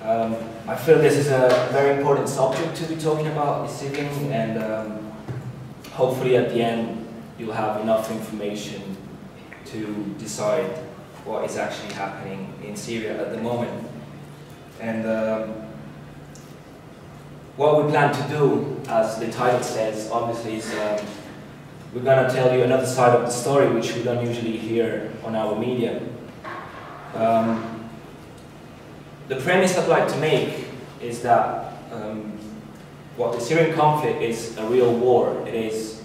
I feel this is a very important subject to be talking about, the Syrian, and hopefully at the end you'll have enough information to decide what is actually happening in Syria at the moment. And what we plan to do, as the title says, obviously is we're going to tell you another side of the story which we don't usually hear on our media. The premise I'd like to make is that what the Syrian conflict is a real war. It is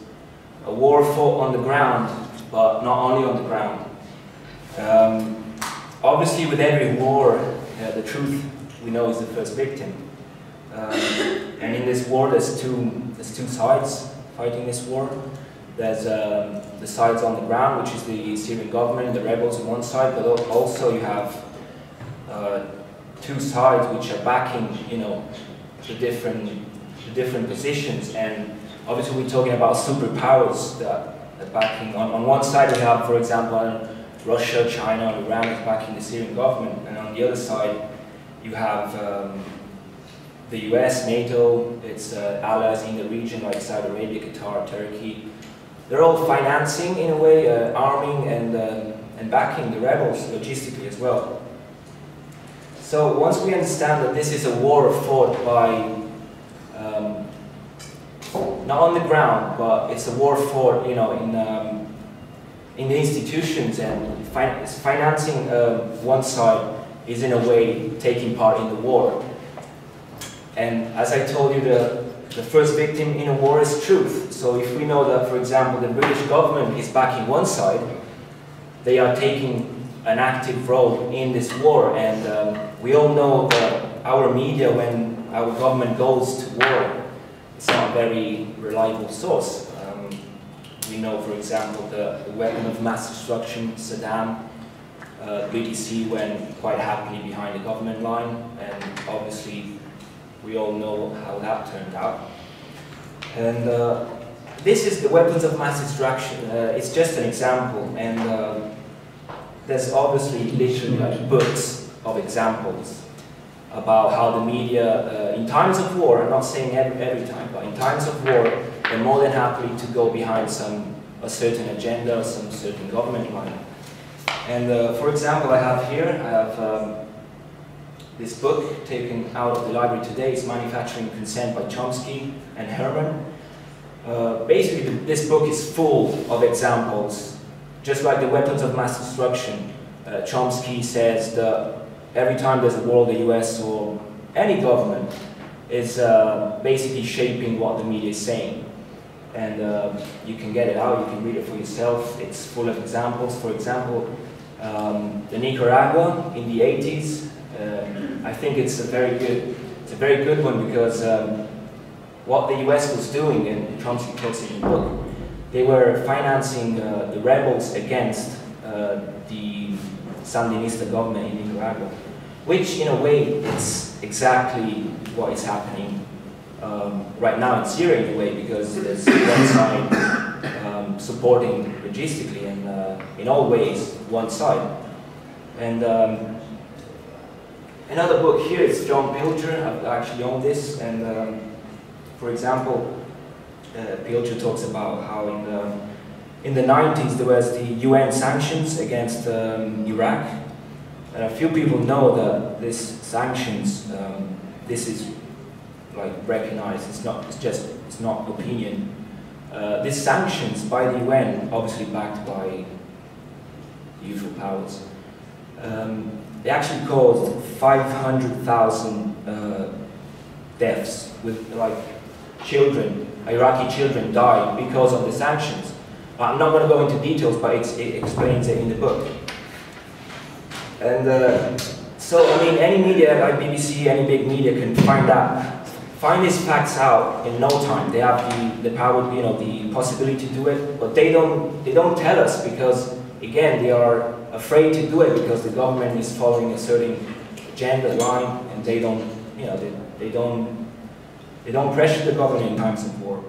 a war fought on the ground, but not only on the ground. Obviously, with every war, the truth we know is the first victim. And in this war, there's two sides fighting this war. There's the sides on the ground, which is the Syrian government and the rebels on one side, but also you have two sides which are backing, the different positions. And obviously, we're talking about superpowers that are backing. On one side, we have, for example, Russia, China, and Iran is backing the Syrian government, and on the other side, you have the US, NATO, its allies in the region like Saudi Arabia, Qatar, Turkey. They're all financing, in a way, arming and backing the rebels logistically as well. So once we understand that this is a war fought by, not on the ground, but it's a war fought, in the institutions, and financing one side is in a way taking part in the war. And as I told you, the first victim in a war is truth. So if we know that, for example, the British government is backing one side, they are taking an active role in this war. And we all know that our media, when our government goes to war, it's not a very reliable source. We know, for example, the weapon of mass destruction, Saddam, BBC went quite happily behind the government line, and obviously we all know how that turned out. And this is the weapons of mass destruction. It's just an example, and there's obviously literally like books of examples about how the media, in times of war, I'm not saying every time, but in times of war, they're more than happy to go behind a certain agenda or some certain government line. And for example, I have this book taken out of the library today. It's Manufacturing Consent by Chomsky and Herman. Basically, this book is full of examples. Just like the weapons of mass destruction, Chomsky says that every time there's a war, the US or any government is basically shaping what the media is saying. And you can get it out, you can read it for yourself. It's full of examples. For example, the Nicaragua in the 80s, I think it's a very good one, because what the US was doing, and Chomsky talks in the book, they were financing the rebels against the Sandinista government in Nicaragua, which in a way it's exactly what is happening right now in Syria in a way, because there's one side supporting logistically and in all ways one side. And another book here is John Pilger. I've actually owned this, and for example, Pilger talks about how in the 90s there was the UN sanctions against Iraq. And a few people know that this sanctions, this is like recognized. It's not opinion. These sanctions by the UN, obviously backed by the usual powers, they actually caused 500,000 deaths, with like children, Iraqi children died because of the sanctions. I'm not going to go into details, but it explains it in the book. And so, I mean, any media like BBC, any big media can find these facts out in no time. They have the power, the possibility to do it, but they don't tell us, because again, they are afraid to do it because the government is following a certain agenda line, and they don't pressure the government in times of war.